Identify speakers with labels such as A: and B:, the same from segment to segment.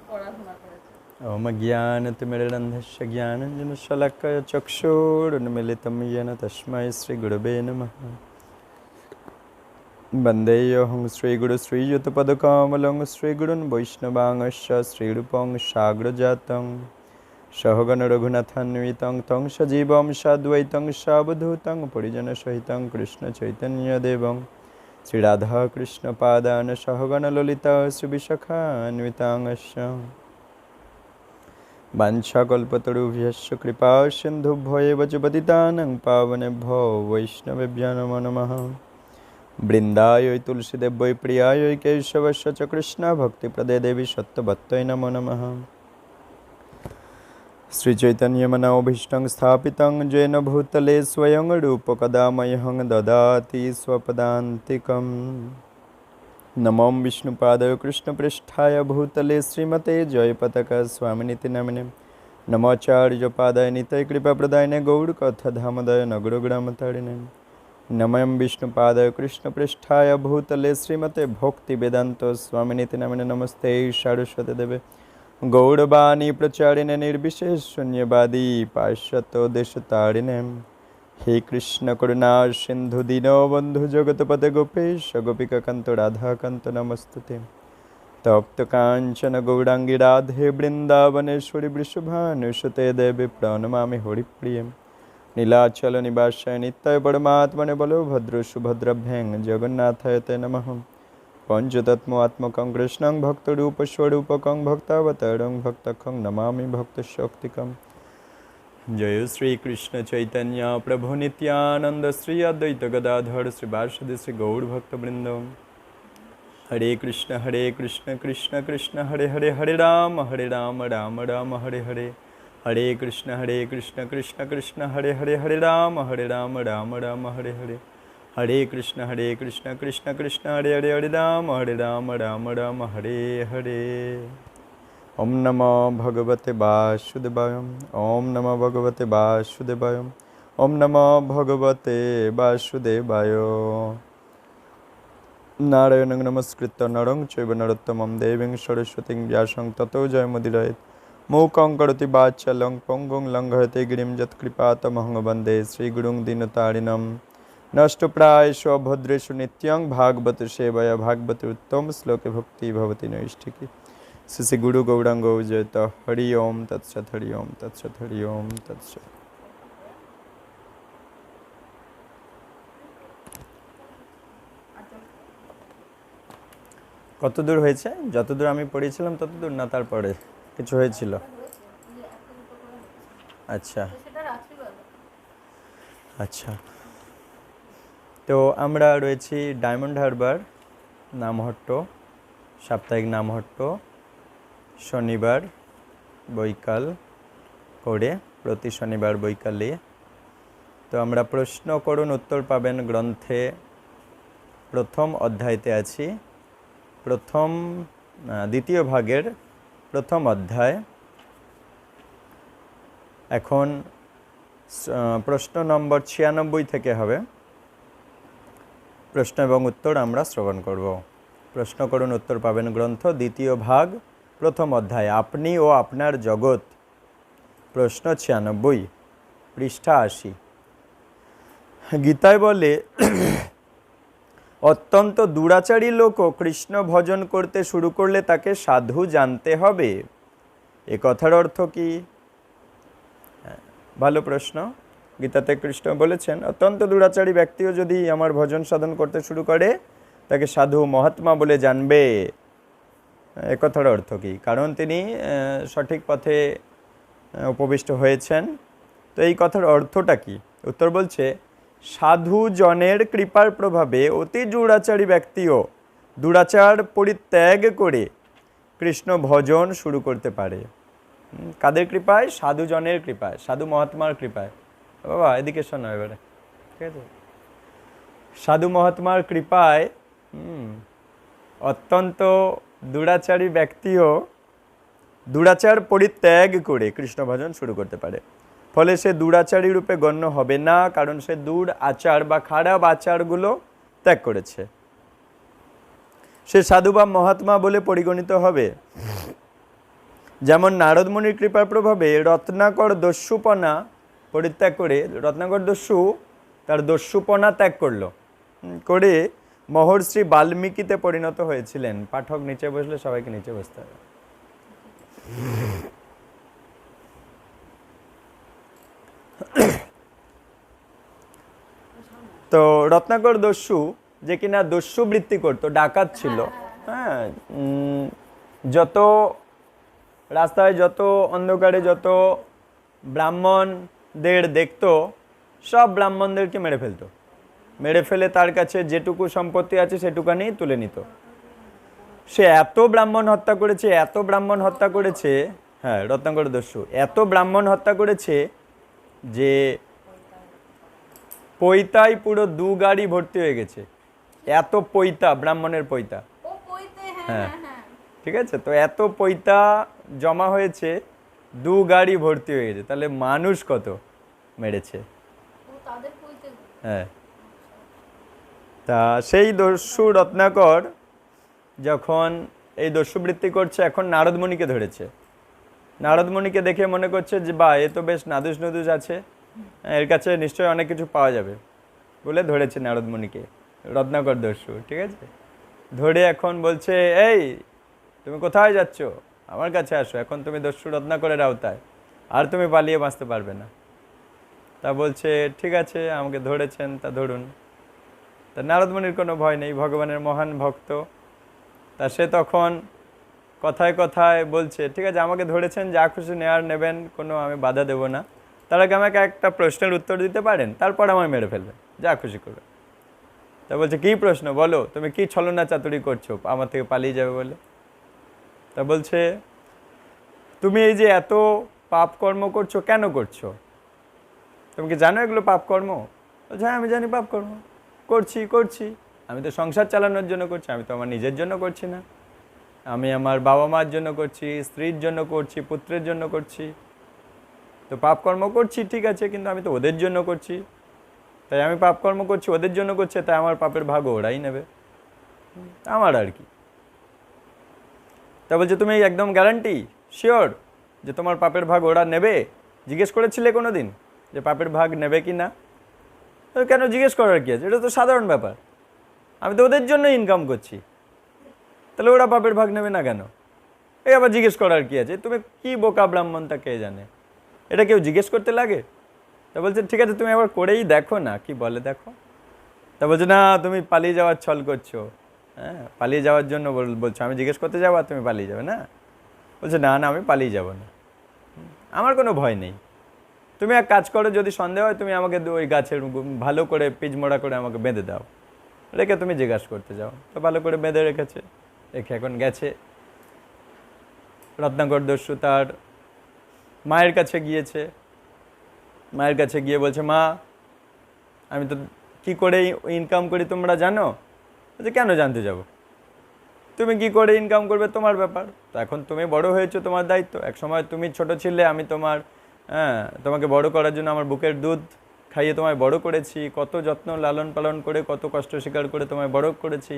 A: ओम ज्ञानतिमिरन्धस्य ज्ञानाञ्जनशलाकया चक्षुरुन्मीलितं येन तस्मै श्रीगुरवे नमः। वन्देऽहं श्रीगुरुश्रीयुतपदकमलं श्रीगुरुन् वैष्णवांश्च श्रीरूपं साग्रजातं सहगण रघुनाथान्वितं तं सजीवं साद्वैतं सावधूतं परिजनसहितं कृष्णचैतन्यदेवं श्रीराधाकृष्णपादान् सहगण ललिता श्रीविशाखान्वितांश्च वाञ्छाकल्पतरुभ्यश्च कृपा सिन्धुभ्यो च पतितानां पावनेभ्यो वैष्णवेभ्यो नमो नमः। वृन्दायै तुलसीदेव्यै प्रियायै केशवस्य च कृष्णभक्तिप्रदे देवी सत्यवत्यै नमो नमः। श्रीचैतन्यमनोभीष्टं स्थापितं येन भूतले स्वयं रूपकदा मह्यं ददाति स्वपदान्तिकम्। नमो विष्णुपादाय कृष्णपृष्ठाय भूतले श्रीमते जयपताका स्वामिनिति नामिने नमोचार्यपादाय निताय कृपाप्रदायिने गौरकथाधामदाय नगरग्रामतारिणे नमो विष्णुपादाय कृष्णपृष्ठाय भूतले श्रीमते भक्तिवेदान्त स्वामिनिति नामिने नमस्ते सारस्वती देवे गौरवाणी प्रचारिणे निर्विशेष शून्यवादी पाश्चात्योदेशतारिणे हे कृष्ण करुणा सिंधु दीनबंधु जगतपते गोपेश गोपिकाकांत राधाकांत नमस्तुते। तप्त कांचन गौरांगी राधे वृंदावनेश्वरी वृषभानुसुते देवी प्रणमामि हरिप्रिये नीलाचल निवासाय नित्याय परमात्मने बलभद्र सुभद्राभ्यां जगन्नाथाय ते नमः। पंचतत्त्वात्मकं कृष्णं भक्तरूपस्वरूपकं भक्तावतारं भक्तखं नमामि भक्तशक्तिकम्। जय श्री कृष्ण चैतन्य प्रभु नित्यानंद श्री अद्वैत गदाधर श्रीवासुदेव श्री गौर भक्तवृंद। हरे कृष्ण कृष्ण कृष्ण हरे हरे हरे राम राम राम हरे हरे हरे कृष्ण कृष्ण कृष्ण हरे हरे हरे राम राम राम हरे हरे हरे कृष्ण कृष्ण कृष्ण हरे हरे हरे राम राम हरे हरे। ओम नमो भगवते वासुदेवाय ओम नमो भगवते वासुदेवाय ओम नमो भगवते वासुदेवाय। नारायणं नमस्कृत्य नरं चैव नरोत्तमं देवीं सरस्वतीं व्यासं ततो जयमुदीरयेत्। मूकं करोति वाचालं पङ्गुं लङ्घयते गिरिं यत्कृपातमहं वन्दे श्रीगुरुं दीनतारिणं। नष्टप्रायेषु अभद्रेषु नित्यं भागवत सेवया भागवते उत्तम श्लोके भक्ति भवति नैष्ठिकी। श्री गुरु गौरांग जयत हरि ओम तत्सत हरि ओम तत्सत हरि ओम तत्सत। কত দূর হয়েছে? যতদূর আমি পড়েছিলাম ততদূর না তারপরে কিছু হয়েছিল? আচ্ছা আচ্ছা, তো আমরা রয়েছি ডায়মন্ড হারবার নামহট্ট সাপ্তাহিক নামহট্ট শনিবার বৈকাল করে প্রতি শনিবার বৈকালে। তো আমরা প্রশ্ন করুন উত্তর পাবেন গ্রন্থে প্রথম অধ্যায়তে আছি, প্রথম দ্বিতীয় ভাগের প্রথম অধ্যায়। এখন প্রশ্ন নম্বর 96 থেকে হবে প্রশ্ন এবং উত্তর আমরা শ্রবণ করব। প্রশ্ন করুন উত্তর পাবেন গ্রন্থ দ্বিতীয় ভাগ প্রথম অধ্যায় আপনি ও আপনার জগৎ, প্রশ্ন 96 পৃষ্ঠা 80। গীতায় বলে অত্যন্ত দুরাচারী লোকও কৃষ্ণ ভজন করতে শুরু করলে তাকে সাধু জানতে হবে। এ কথার অর্থ কি? ভালো প্রশ্ন। গীতাতে কৃষ্ণ বলেছেন অত্যন্ত দুরাচারী ব্যক্তিও যদি আমার ভজন সাধন করতে শুরু করে তাকে সাধু মহাত্মা বলে জানবে। এ কথার অর্থ কি? কারণ তিনি সঠিক পথে উপবিষ্ট হয়েছেন। তো এই কথার অর্থটা কি? উত্তর বলছে সাধু জনের কৃপার প্রভাবে অতি দুরাচারী ব্যক্তিও দুরাচার পরিত্যাগ করে কৃষ্ণ ভজন শুরু করতে পারে। কাদের কৃপায়? সাধু জনের কৃপায়, সাধু মহাত্মার কৃপায়। বাবা এদিকে শোনো এবারে, ঠিক আছে? সাধু মহাত্মার কৃপায় অত্যন্ত দুরাচারী ব্যক্তিও দুরাচার পরিত্যাগ করে কৃষ্ণ ভজন শুরু করতে পারে। ফলে সে দুরাচারী রূপে গণ্য হবে না, কারণ সে দূর আচার বা খারাপ আচারগুলো ত্যাগ করেছে। সে সাধু বা মহাত্মা বলে পরিগণিত হবে। যেমন নারদমুনির কৃপার প্রভাবে রত্নাকর দস্যুপনা পরিত্যাগ করে, রত্নাকর দস্যু তার দস্যুপনা ত্যাগ করলো, করে মহর্ষি বাল্মীকিতে পরিণত হয়েছিলেন। পাঠক নিচে বসলে সবাইকে নিচে বসতে হবে। তো রত্নাকর দস্যু, যে কিনা দস্যু বৃত্তি করতো, ডাকাত ছিল, হ্যাঁ, যত রাস্তায় যত অন্ধকারে যত ব্রাহ্মণদের দেখতো, সব ব্রাহ্মণদেরকে মেরে ফেলতো, মেরে ফেলে তার কাছে যেটুকু সম্পত্তি আছে সেটুকানি তুলে নিত। সে এত ব্রাহ্মণ হত্যা করেছে, এত ব্রাহ্মণ হত্যা করেছে, হ্যাঁ, রত্নাকর দস্যু এত ব্রাহ্মণ হত্যা করেছে যে পৈতায় পুরো 2 গাড়ি ভর্তি হয়ে গেছে। এত পৈতা, ব্রাহ্মণের পৈতা, হ্যাঁ, ঠিক আছে, তো এত পৈতা জমা হয়েছে, 2 গাড়ি ভর্তি হয়ে গেছে। তাহলে মানুষ কত মেরেছে, হ্যাঁ। তা সেই দস্যু রত্নাকর যখন এই দস্যুবৃত্তি করছে, এখন নারদমুনিকে ধরেছে। নারদমুনিকে দেখে মনে করছে যে বা এ তো বেশ নাদুস নুদুস আছে, এর কাছে নিশ্চয়ই অনেক কিছু পাওয়া যাবে, বলে ধরেছে নারদমুনিকে, রত্নাকর দস্যু, ঠিক আছে। ধরে এখন বলছে, এই তুমি কোথায় যাচ্ছ, আমার কাছে আসো, এখন তুমি দস্যু রত্নাকরের আওতায়, আর তুমি পালিয়ে বাঁচতে পারবে না। তা বলছে ঠিক আছে, আমাকে ধরেছেন, তা ধরুন। তা নারদমুনির কোনো ভয় নেই, ভগবানের মহান ভক্ত। তা সে তখন কথায় কথায় বলছে, ঠিক আছে, আমাকে ধরেছেন, যা খুশি নেওয়ার নেবেন, কোনো আমি বাধা দেব না, তার আগে আমাকে একটা প্রশ্নের উত্তর দিতে পারেন, তারপর আমায় মেরে ফেলবেন, যা খুশি করবে। তা বলছে কী প্রশ্ন বলো, তুমি কি ছলনা চাতুরি করছো আমার থেকে পালিয়ে যাবে বলে। তা বলছে, তুমি এই যে এত পাপ কর্ম করছো, কেন করছো, তুমি কি জানো এগুলো পাপ কর্ম? বলছে হ্যাঁ, আমি জানি পাপ কর্ম, করছি, আমি তো সংসার চালানোর জন্য করছি, আমি তো আমার নিজের জন্য করছি না, আমি আমার বাবা মার জন্য করছি, স্ত্রীর জন্য করছি, পুত্রের জন্য করছি, তো পাপকর্ম করছি ঠিক আছে, কিন্তু আমি তো ওদের জন্য করছি, তাই আমি পাপকর্ম করছি, ওদের জন্য করছে, তাই আমার পাপের ভাগ ওরাই নেবে, আমার আর কি। তা বলছে তুমি একদম গ্যারান্টি শিওর যে তোমার পাপের ভাগ ওরা নেবে? জিজ্ঞেস করেছিলে কোনো দিন যে পাপের ভাগ নেবে কি না? কেন জিজ্ঞেস করার কি আছে, এটা তো সাধারণ ব্যাপার, আমি তো ওদের জন্য ইনকাম করছি, তাহলে ওরা পাপের ভাগ নেবে না কেন? এই আবার জিজ্ঞেস করার কি আছে, তুমি কি বোকা ব্রাহ্মণ তা কে জানে, এটা কেউ জিজ্ঞেস করতে লাগে? তা বলছে ঠিক আছে, তুমি একবার করেই দেখো না, কি বলে দেখো। তা বলছে না, তুমি পালিয়ে যাওয়ার ছল করছো, হ্যাঁ, পালিয়ে যাওয়ার জন্য বলছো, আমি জিজ্ঞেস করতে যাবো আর তুমি পালিয়ে যাবে না? বলছে না, আমি পালিয়ে যাব না, আমার কোনো ভয় নেই, তুমি এক কাজ করো, যদি সন্দেহ হয় তুমি আমাকে ওই গাছের ভালো করে পিচমোড়া করে আমাকে বেঁধে দাও, রেখে তুমি জিজ্ঞাসা করতে যাও। তো ভালো করে বেঁধে রেখেছে, রেখে এখন গেছে। রত্নাকর দস্যু তার মায়ের কাছে গিয়েছে, মায়ের কাছে গিয়ে বলছে, মা আমি তো কি করে ইনকাম করি তোমরা জানো? বলছে কেন জানতে যাব, তুমি কি করে ইনকাম করবে তোমার ব্যাপার, তো এখন তুমি বড় হয়েছো, তোমার দায়িত্ব, এক সময় তুমি ছোট ছিলে, আমি তোমাকে বড় করার জন্য আমার বুকের দুধ খাইয়ে তোমায় বড় করেছি, কত যত্ন লালন পালন করে, কত কষ্ট স্বীকার করে তোমায় বড় করেছি,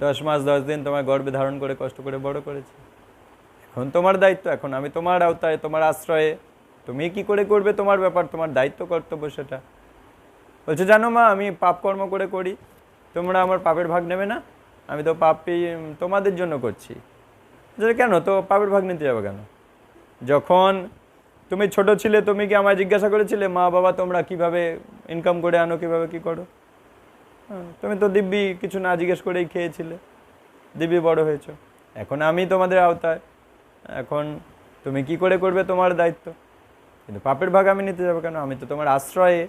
A: 10 মাস 10 দিন তোমায় গর্ভে ধারণ করে কষ্ট করে বড় করেছি, এখন তোমার দায়িত্ব, এখন আমি তোমার আওতায়, তোমার আশ্রয়ে, তুমি কি করে করবে তোমার ব্যাপার, তোমার দায়িত্ব কর্তব্য সেটা। বলছে জানো মা, আমি পাপ কর্ম করি, তোমরা আমার পাপের ভাগ নেবে না, আমি তো পাপই তোমাদের জন্য করছি। কেন, তো পাপের ভাগ নিতে যাবে কেন? যখন তুমি ছোট ছিলে, তুমি কি আমায় জিজ্ঞাসা করেছিলে মা বাবা তোমরা কিভাবে ইনকাম করে আনো, কিভাবে কি করো? তুমি তো দিব্যি কিছু না জিজ্ঞেস করেই খেয়েছিলে, দিব্যি বড় হয়েছো, এখন আমি তোমাদের আওতায়, এখন তুমি কি করে করবে তোমার দায়িত্ব, কিন্তু পাপের ভাগ আমি নিতে যাবো কেন? আমি তো তোমার আশ্রয়ে,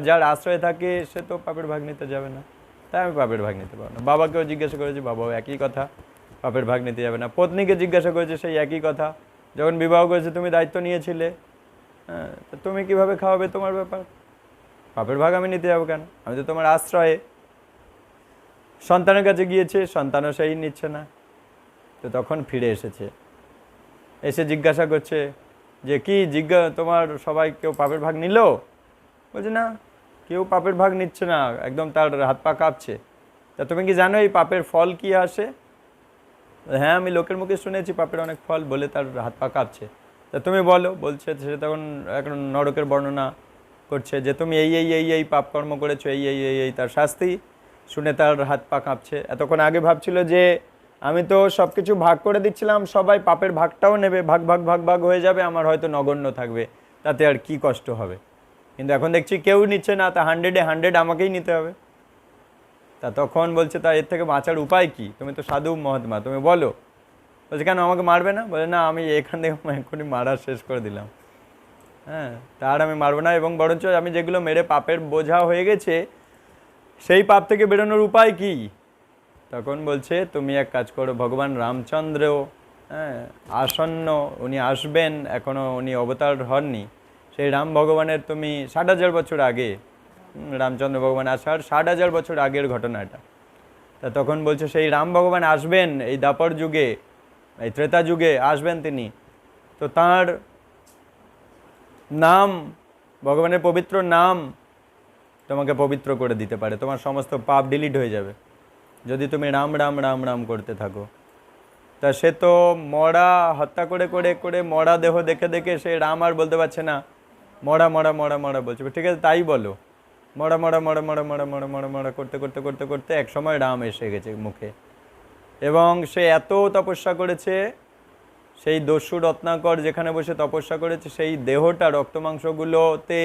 A: যার আশ্রয়ে থাকে সে তো পাপের ভাগ নিতে যাবে না, তাই আমি পাপের ভাগ নিতে পারবো না। বাবাকেও জিজ্ঞাসা করেছি, বাবাও একই কথা, পাপের ভাগ নিতে যাবে না। পত্নীকে জিজ্ঞাসা করেছে, সেই একই কথা, যখন বিবাহ করেছে তুমি দায়িত্ব নিয়েছিলে, হ্যাঁ, তো তুমি কিভাবে খাওয়াবে তোমার ব্যাপার, পাপের ভাগ আমি নিতে যাবো কেন, আমি তো তোমার আশ্রয়ে। সন্তানের কাছে গিয়েছে, সন্তানও সেই নিচ্ছে না, তো তখন ফিরে এসেছে, এসে জিজ্ঞাসা করছে যে কি তোমার সবাই কেউ পাপের ভাগ নিল? বলছে না, কেউ পাপের ভাগ নিচ্ছে না, একদম তার হাত পা কাঁপছে। তা তুমি কি জানো এই পাপের ফল কি আসে? হ্যাঁ আমি লোকের মুখে শুনেছি পাপের অনেক ফল, বলে তার হাত পা কাঁপছে। তা তুমি বলো, বলছে সে তখন এখন নরকের বর্ণনা করছে যে তুমি এই এই এই এই পাপ কর্ম করেছো, এই এই এই এই তার শাস্তি। শুনে তার হাত পা কাঁপছে। এতক্ষণ আগে ভাবছিল যে আমি তো সব কিছু ভাগ করে দিচ্ছিলাম, সবাই পাপের ভাগটাও নেবে, ভাগ ভাগ ভাগ ভাগ হয়ে যাবে, আমার হয়তো নগণ্য থাকবে, তাতে আর কি কষ্ট হবে। কিন্তু এখন দেখছি কেউ নিচ্ছে না, তা 100-এ 100 আমাকেই নিতে হবে। তা তখন বলছে তা এর থেকে বাঁচার উপায় কি, তুমি তো সাধু মহাত্মা, তুমি বলো। বলছে কেন আমাকে মারবে না? বলে না, আমি এখান থেকে এক্ষুনি মারা শেষ করে দিলাম। হ্যাঁ, তার আমি মারবো না, এবং বরঞ্চ আমি যেগুলো মেরে পাপের বোঝা হয়ে গেছে সেই পাপ থেকে বেরোনোর উপায় কি? তখন বলছে তুমি এক কাজ করো, ভগবান রামচন্দ্র হ্যাঁ আসন্ন, উনি আসবেন, এখনও উনি অবতার হননি। সেই রাম ভগবানের তুমি 60,000 বছর আগে, রামচন্দ্র ভগবান আসার 60,000 বছর আগের ঘটনা এটা। তা তখন বলছে সেই রাম ভগবান আসবেন এই দ্বাপর যুগে, এই ত্রেতা যুগে আসবেন তিনি। তো তাঁর নাম, ভগবানের পবিত্র নাম তোমাকে পবিত্র করে দিতে পারে, তোমার সমস্ত পাপ ডিলিট হয়ে যাবে যদি তুমি রাম রাম রাম রাম করতে থাকো। তা সে তো মরা, হত্যা করে করে করে মরা দেহ দেখে দেখে সে রাম আর বলতে পারছে না, মরা মরা মরা মরা বলছে। ঠিক আছে তাই বলো, মরা মরা মরা মরা মরা মরা মরা মরা করতে করতে করতে করতে এক সময় রাম এসে গেছে মুখে। এবং সে এত তপস্যা করেছে, সেই দস্যু রত্নাকর যেখানে বসে তপস্যা করেছে সেই দেহটা রক্তমাংসগুলোতে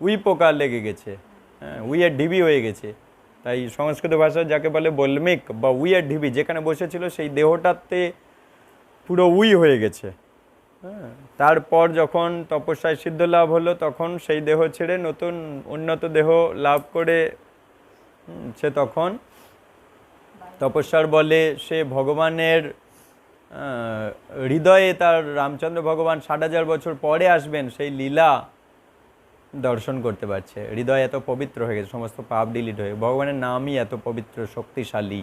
A: উই পোকা লেগে গেছে, হ্যাঁ উইয়ের ঢিবি হয়ে গেছে। তাই সংস্কৃত ভাষায় যাকে বলে বল্মিক বা উইয়ের ঢিবি, যেখানে বসেছিল সেই দেহটাতে পুরো উই হয়ে গেছে। হ্যাঁ, তারপর যখন তপস্যায় সিদ্ধ লাভ হলো তখন সেই দেহ ছেড়ে নতুন উন্নত দেহ লাভ করে সে তখন তপস্যার বলে সে ভগবানের হৃদয়ে, তার রামচন্দ্র ভগবান 60,000 বছর পরে আসবেন সেই লীলা দর্শন করতে পারছে। হৃদয় এত পবিত্র হয়ে গেছে, সমস্ত পাপ ডিলিট হয়ে, ভগবানের নামই এত পবিত্র শক্তিশালী।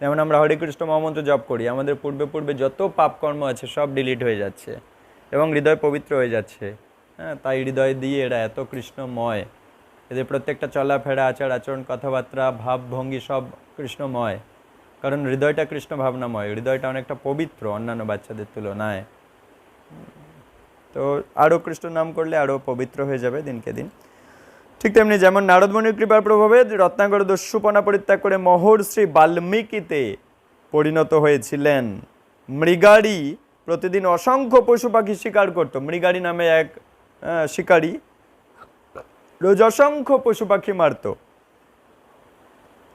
A: যেমন আমরা হরে কৃষ্ণ মহামন্ত্র জপ করি, আমাদের পূর্বে পূর্বে যত পাপ কর্ম আছে সব ডিলিট হয়ে যাচ্ছে এবং হৃদয় পবিত্র হয়ে যাচ্ছে। হ্যাঁ, তাই হৃদয় দিয়ে এরা এত কৃষ্ণময়, এদের প্রত্যেকটা চলাফেরা, আচার আচরণ, কথাবার্তা, ভাবভঙ্গি সব কৃষ্ণময়, কারণ হৃদয়টা কৃষ্ণ ভাবনাময়, হৃদয়টা অনেকটা পবিত্র অন্যান্য বাচ্চাদের তুলনায়। তো আরও কৃষ্ণ নাম করলে আরও পবিত্র হয়ে যাবে দিনকে দিন। ঠিক তেমনি যেমন নারদমণির কৃপার প্রভাবে রত্নাকর দস্যুপনা পরিত্যাগ করে মহর্ষি বাল্মীকিতে পরিণত হয়েছিলেন। মৃগাড়ি প্রতিদিন অসংখ্য পশু পাখি শিকার করত। মৃগাড়ি নামে এক শিকারী রোজ অসংখ্য পশু পাখি মারত,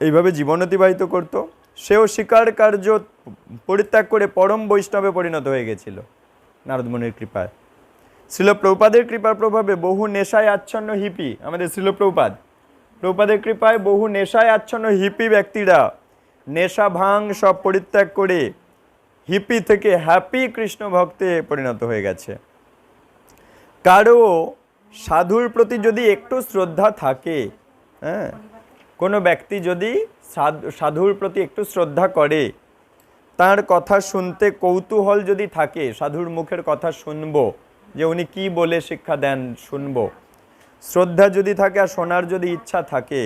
A: এইভাবে জীবন অতিবাহিত করত। সেও শিকার কার্য পরিত্যাগ করে পরম বৈষ্ণবে পরিণত হয়ে গেছিল নারদমণির কৃপায়। শ্রীল প্রভুপাদের কৃপার প্রভাবে বহু নেশায় আচ্ছন্ন হিপি, আমাদের শ্রীল প্রভুপাদের কৃপায় বহু নেশায় আচ্ছন্ন হিপি ব্যক্তিরা নেশা ভাঙ সব পরিত্যাগ করে হিপি থেকে হ্যাপি কৃষ্ণ ভক্তে পরিণত হয়ে গেছে। কারো সাধুর প্রতি যদি একটু শ্রদ্ধা থাকে, হ্যাঁ কোনো ব্যক্তি যদি সাধুর প্রতি একটু শ্রদ্ধা করে, তার কথা শুনতে কৌতূহল যদি থাকে, সাধুর মুখের কথা শুনবো যে উনি কি বলে শিক্ষা দেন শুনবো, শ্রদ্ধা যদি থাকে আর শোনার যদি ইচ্ছা থাকে,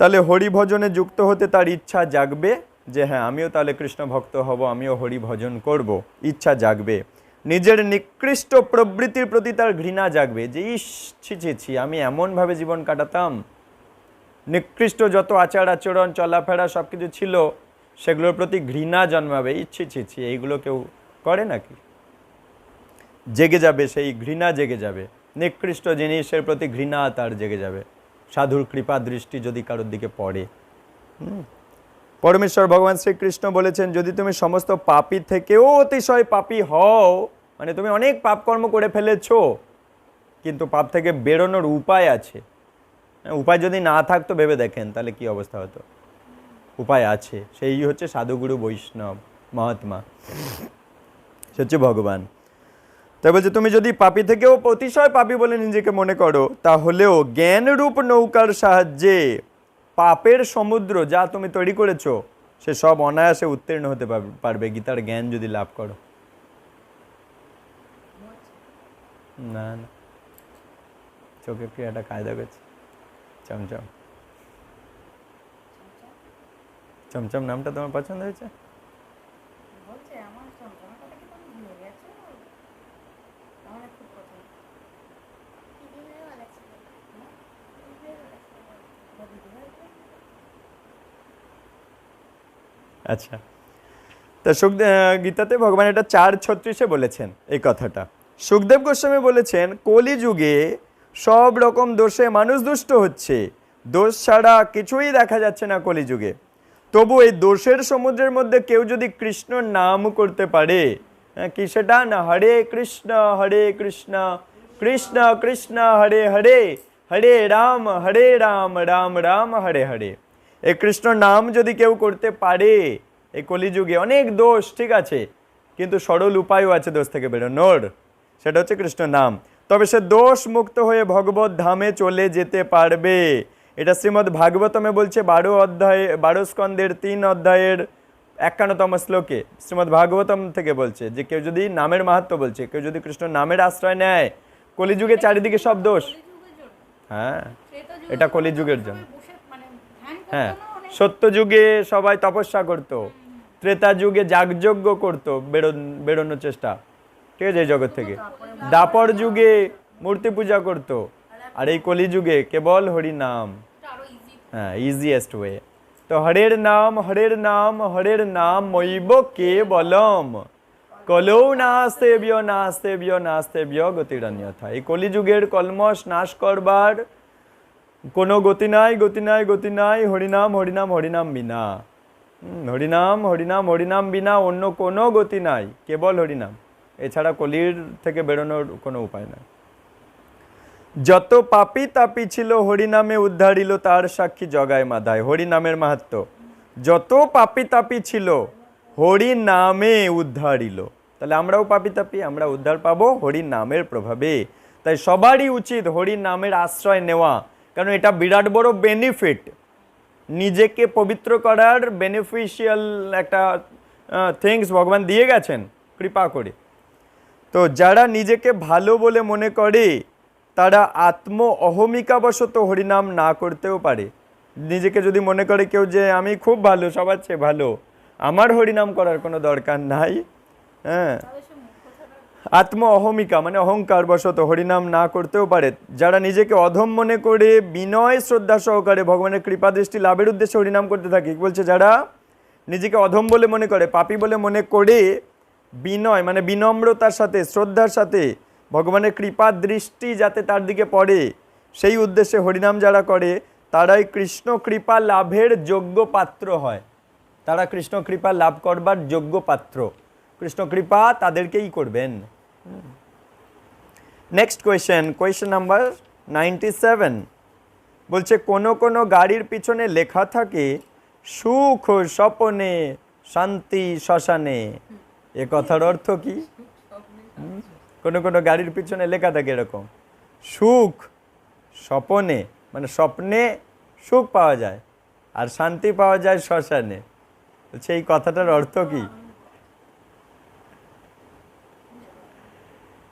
A: তাহলে হরি ভজনে যুক্ত হতে তার ইচ্ছা জাগবে যে হ্যাঁ আমিও তাহলে কৃষ্ণ ভক্ত হব, আমিও হরি ভজন করব, ইচ্ছা জাগবে। নিজের নিকৃষ্ট প্রবৃত্তির প্রতি তার ঘৃণা জাগবে যে ইস ছি ছি ছি আমি এমনভাবে জীবন কাটাতাম, নিকৃষ্ট যত আচার আচরণ চলাফেরা সব কিছু ছিল সেগুলোর প্রতি ঘৃণা জন্মাবে, ইচ্ছি ছি ছি এইগুলো কেউ করে নাকি? জেগে যাবে, সেই ঘৃণা জেগে যাবে, নিকৃষ্ট জিনিসের প্রতি ঘৃণা তার জেগে যাবে সাধুর কৃপা দৃষ্টি যদি কারোর দিকে পড়ে। পরমেশ্বর ভগবান শ্রীকৃষ্ণ বলেছেন যদি তুমি সমস্ত পাপী থেকেও অতিশয় পাপী হও, মানে তুমি অনেক পাপকর্ম করে ফেলেছো কিন্তু পাপ থেকে বেরোনোর উপায় আছে, উপায় যদি না থাকতো ভেবে দেখেন তাহলে কি অবস্থা হতো। উপায় আছে, সেই হচ্ছে সাধুগুরু বৈষ্ণব মহাত্মা, সে হচ্ছে ভগবান। তাই বলছে তুমি যদি পাপী থেকেও অতিশয় পাপী বলে নিজেকে মনে করো, তাহলেও জ্ঞানরূপ নৌকার সাহায্যে পাপের সমুদ্র যা তুমি তৈরি করেছো সে সব অনায়াসে উত্তীর্ণ হতে পারবে গীতার জ্ঞান যদি লাভ করো। না না, চোখে কি একটা কায়দা করছে, চমচম। চমচম নামটা তোমার পছন্দ হয়েছে?
B: বলছে আমার যন্ত্রণাটা কি তুমি ভুলে গেছো? আমার খুব কথা
C: দিদিভাই বলেছিল, দিদিভাই বলেছিল।
B: দিদিভাই
A: আচ্ছা, তা গীতাতে ভগবান এটা 4:36 বলেছেন এই কথাটা। সুখদেব গোস্বামী বলেছেন কলিযুগে সব রকম দোষে মানুষ দুষ্ট হচ্ছে, দোষ ছাড়া কিছুই দেখা যাচ্ছে না কলিযুগে। তবু এই দোষের সমুদ্রের মধ্যে কেউ যদি কৃষ্ণ নাম করতে পারে, কি সেটা না, হরে কৃষ্ণ কৃষ্ণ কৃষ্ণ হরে হরে, হরে রাম রাম রাম হরে হরে, এই কৃষ্ণ নাম যদি কেউ করতে পারে এই কলিযুগে, অনেক দোষ ঠিক আছে, কিন্তু সরল উপায়ও আছে দোষ থেকে বেরোনোর, সেটা হচ্ছে কৃষ্ণ নাম। তবে সে দোষ মুক্ত হয়ে ভগবত ধামে চলে যেতে পারবে। এটা শ্রীমদ্ ভাগবতমে বলছে 12 স্কন্ধের 3 অধ্যায়ের 51তম শ্লোকে শ্রীমদ্ ভাগবতম থেকে বলছে যে কেউ যদি নামের মাহাত্ম্য বলছে, কেউ যদি কৃষ্ণ নামের আশ্রয় নেয়, কলিযুগে চারিদিকে সব দোষ, হ্যাঁ এটা কলিযুগের জন্য। হ্যাঁ, সত্যযুগে সবাই তপস্যা করত, ত্রেতা যুগে যাগযজ্ঞ করতো, বেরোনোর চেষ্টা, ঠিক আছে এই জগৎ থেকে। দাপর যুগে মূর্তি পূজা করত, আর এই কলিযুগে কেবল হরি নাম, হ্যাঁ ইজিয়েস্ট ওয়ে। তো হরের নাম মৈব কেবলম কলৌ নাস্তেব্য গতিরন্যথা। এই কলিযুগের কলমশ নাশ করবার কোনো গতি নাই হরিনাম বিনা। হরিনাম বিনা অন্য কোনো গতি নাই, কেবল হরিনাম, এছাড়া কলির থেকে বেরোনোর কোনো উপায় নাই। যত পাপী তাপী ছিল হরিনামে উদ্ধারিল, তার সাক্ষী জগায় মাধায়। হরিনামের মাহাত্ম্য, যত পাপী তাপী ছিল হরি নামে উদ্ধারিল। তাহলে আমরাও পাপী তাপী, আমরা উদ্ধার পাবো হরি নামের প্রভাবে। তাই সবারই উচিত হরি নামের আশ্রয় নেওয়া, কারণ এটা বিরাট বড় বেনিফিট, নিজেকে পবিত্র করার বেনিফিশিয়াল একটা থিংস ভগবান দিয়ে গেছেন কৃপা করে। তো যারা নিজেকে ভালো বলে মনে করে তারা আত্ম অহমিকাবশত হরিনাম না করতেও পারে। নিজেকে যদি মনে করে কেউ যে আমি খুব ভালো, সবার চেয়ে ভালো, আমার হরিনাম করার কোনো দরকার নাই, হ্যাঁ, আত্ম অহমিকা মানে অহংকার বশত হরিনাম না করতেও পারে। যারা নিজেকে অধম মনে করে বিনয় শ্রদ্ধা সহকারে ভগবানের কৃপা দৃষ্টি লাভের উদ্দেশ্যে হরিনাম করতে থাকে, বলছে যারা নিজেকে অধম বলে মনে করে, পাপী বলে মনে করে বিনয় মানে বিনম্রতার সাথে শ্রদ্ধার সাথে ভগবানের কৃপা দৃষ্টি যাতে তার দিকে পড়ে সেই উদ্দেশ্যে হরিনাম যারা করে, তারাই কৃষ্ণ কৃপা লাভের যোগ্য পাত্র হয়। তারা কৃষ্ণ কৃপা লাভ করবার যোগ্য পাত্র, কৃষ্ণ কৃপা তাদেরকেই করবেন। নেক্সট কোয়েশ্চেন নাম্বার 97 বলছে কোনো গাড়ির পিছনে লেখা থাকে সুখ স্বপনে শান্তি শ্মশানে, এ কথার অর্থ কি? কোনো গাড়ির পিছনে লেখা থাকে এরকম, সুখ স্বপনে মানে স্বপ্নে সুখ পাওয়া যায় আর শান্তি পাওয়া যায় শ্মশানে, বলছে এই কথাটার অর্থ কি?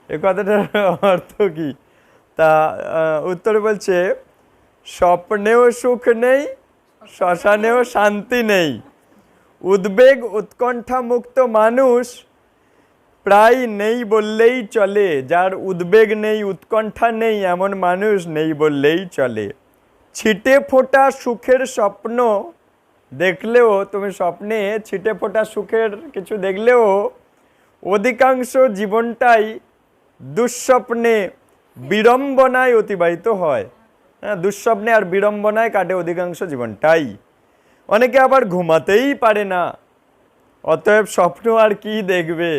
A: এই কথাটার অর্থ কি? তা উত্তরে বলছে স্বপ্নেও সুখ নেই, শ্মশানেও শান্তি নেই। উদ্বেগ উৎকণ্ঠা মুক্ত মানুষ প্রায় নেই বললেই চলে, যার উদ্বেগ নেই উৎকণ্ঠা নেই এমন মানুষ নেই বললেই চলে। ছিটে ফোটা সুখের স্বপ্ন দেখলেও, তুমি স্বপ্নে ছিটে ফোটা সুখের কিছু দেখলেও অধিকাংশ জীবনটাই দুঃস্বপ্নে বিড়ম্বনায় অতিবাহিত হয়। হ্যাঁ, দুঃস্বপ্নে আর বিড়ম্বনায় কাটে অধিকাংশ জীবনটাই। অনেকে আবার ঘুমাতেই পারে না, অতএব স্বপ্ন আর কি দেখবে।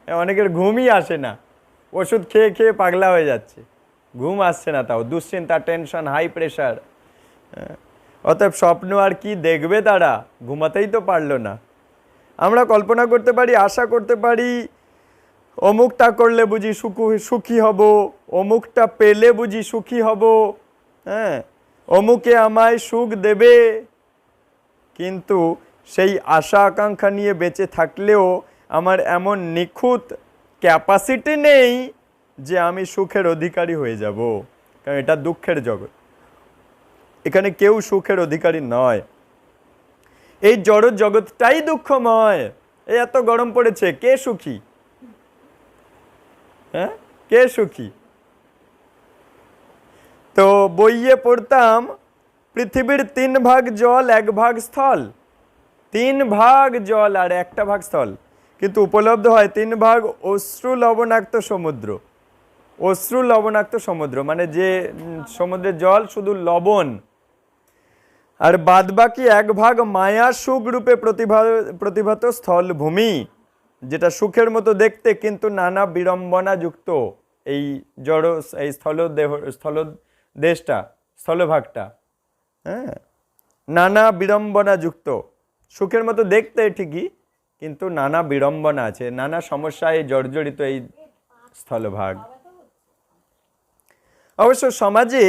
A: অনেকের ঘুমই আসে না, ওষুধ খেয়ে খেয়ে পাগলা হয়ে যাচ্ছে, ঘুম আসছে না, তাও দুশ্চিন্তা, টেনশন, হাই প্রেশার। অতএব স্বপ্ন আর কি দেখবে, তারা ঘুমাতেই তো পারলো না। আমরা কল্পনা করতে পারি, আশা করতে পারি, অমুকটা করলে বুঝি সুখী হব, অমুকটা পেলে বুঝি সুখী হব, হ্যাঁ অমুকে আমায় সুখ দেবে। কিন্তু সেই আশা আকাঙ্ক্ষা নিয়ে বেঁচে থাকলেও আমার এমন নিখুঁত ক্যাপাসিটি নেই যে আমি সুখের অধিকারী হয়ে যাব, কারণ এটা দুঃখের জগৎ, এখানে কেউ সুখের অধিকারী নয়। এই জড় জগৎটাই দুঃখময়, এই এত গরম পড়েছে, কে সুখী? হ্যাঁ, কে সুখী? তো বইয়ে পড়তাম পৃথিবীর 3 ভাগ জল 1 ভাগ স্থল, 3 ভাগ জল আর 1 ভাগ স্থল, কিন্তু উপলব্ধ হয় 3 ভাগ অশ্রু লবণাক্ত সমুদ্র। অশ্রু লবণাক্ত সমুদ্র মানে যে সমুদ্রের জল শুধু লবণ, আর বাদবাকি 1 ভাগ মায়া সুখ রূপে প্রতিভাত স্থলভূমি, যেটা সুখের মতো দেখতে কিন্তু নানা বিড়ম্বনা যুক্ত। এই জড় এই স্থল দেশটা, স্থলভাগটা, হ্যাঁ, নানা বিড়ম্বনা যুক্ত। সুখের মতো দেখতে ঠিকই, কিন্তু নানা বিড়ম্বনা আছে, নানা সমস্যায় জর্জরিত এই স্থলভাগ। অবশ্য সমাজে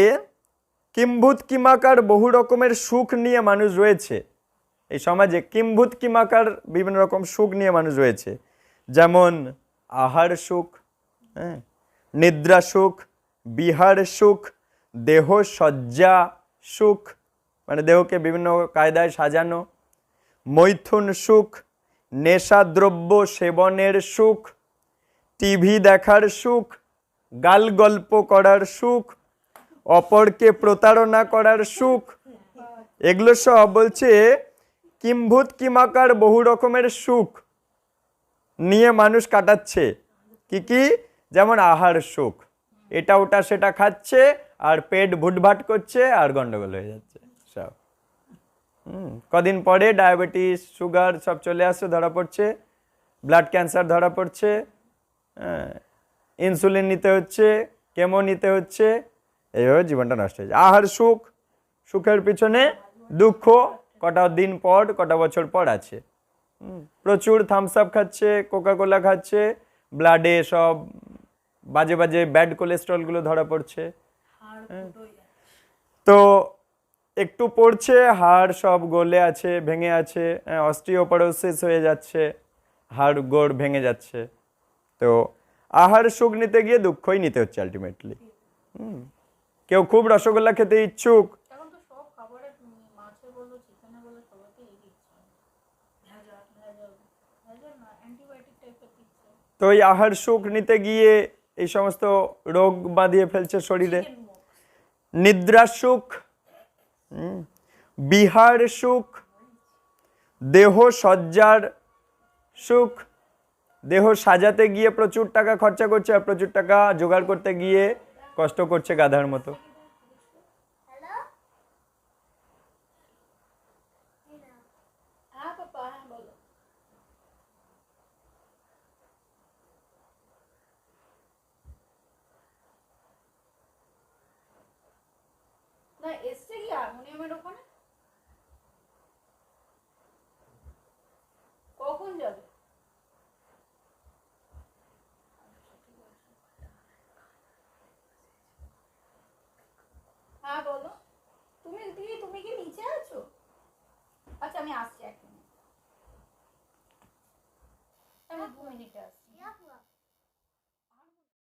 A: কিম্ভূত কিমাকার বহু রকমের সুখ নিয়ে মানুষ রয়েছে। এই সমাজে কিম্ভূত কিমাকার বিভিন্ন রকম সুখ নিয়ে মানুষ রয়েছে, যেমন আহার সুখ, হ্যাঁ, নিদ্রা সুখ, বিহার সুখ, দেহ সজ্জা সুখ মানে দেহকে বিভিন্ন কায়দায় সাজানো, মৈথুন সুখ, নেশাদ্রব্য সেবনের সুখ, টিভি দেখার সুখ, গাল গল্প করার সুখ, অপরকে প্রতারণা করার সুখ, এগুলো সব বলছে কিম্ভূত কিমাকার বহু রকমের সুখ নিয়ে মানুষ কাটাচ্ছে। কি কি? যেমন আহার সুখ, এটা ওটা সেটা খাচ্ছে আর পেট ভুটভাট করছে আর গন্ডগোল হয়ে যাচ্ছে সব। কদিন পরে ডায়াবেটিস সুগার সব চলে আসছে, ধরা পড়ছে, ব্লাড ক্যান্সার ধরা পড়ছে, ইনসুলিন নিতে হচ্ছে, কেমো নিতে হচ্ছে, এইভাবে জীবনটা নষ্ট হয়ে যায়। আহার সুখ, সুখের পিছনে দুঃখ কটা দিন পর কটা বছর পর আছে। প্রচুর থামস আপ খাচ্ছে, কোকা কোলা খাচ্ছে, ব্লাডে সব বাজে বাজে ব্যাড কোলেস্ট্রলগুলো ধরা পড়ছে। তো একটু পড়ছে, হাড় সব গলে আছে, ভেঙে আছে, অস্টিওপরোসিস হয়ে যাচ্ছে, হাড় গোড় ভেঙে যাচ্ছে। তো আহার সুখ নিতে গিয়ে দুঃখই নিতে হচ্ছে আলটিমেটলি। কেউ খুব রসগোল্লা খেতে ইচ্ছুক,
B: এখন তো সব খাবারে মাছে বলো চিকেনে বলো সবাইকে এই দিচ্ছে, ভেজাল না অ্যান্টিবায়োটিক টাইপের দিচ্ছে।
A: তো এই আহার সুখ নিতে গিয়ে এই সমস্ত রোগ বাঁধিয়ে ফেলছে শরীরে। নিদ্রা সুখ, বিহার সুখ, দেহ সজ্জার সুখ, দেহ সাজাতে গিয়ে প্রচুর টাকা খরচা করছে আর প্রচুর টাকা জোগাড় করতে গিয়ে কষ্ট করছে গাধার মতো।
C: হ্যালো,
B: হ্যাঁ পাপা, হ্যাঁ বলো। না এসছে কি হারমোনিয়ামের ওখানে?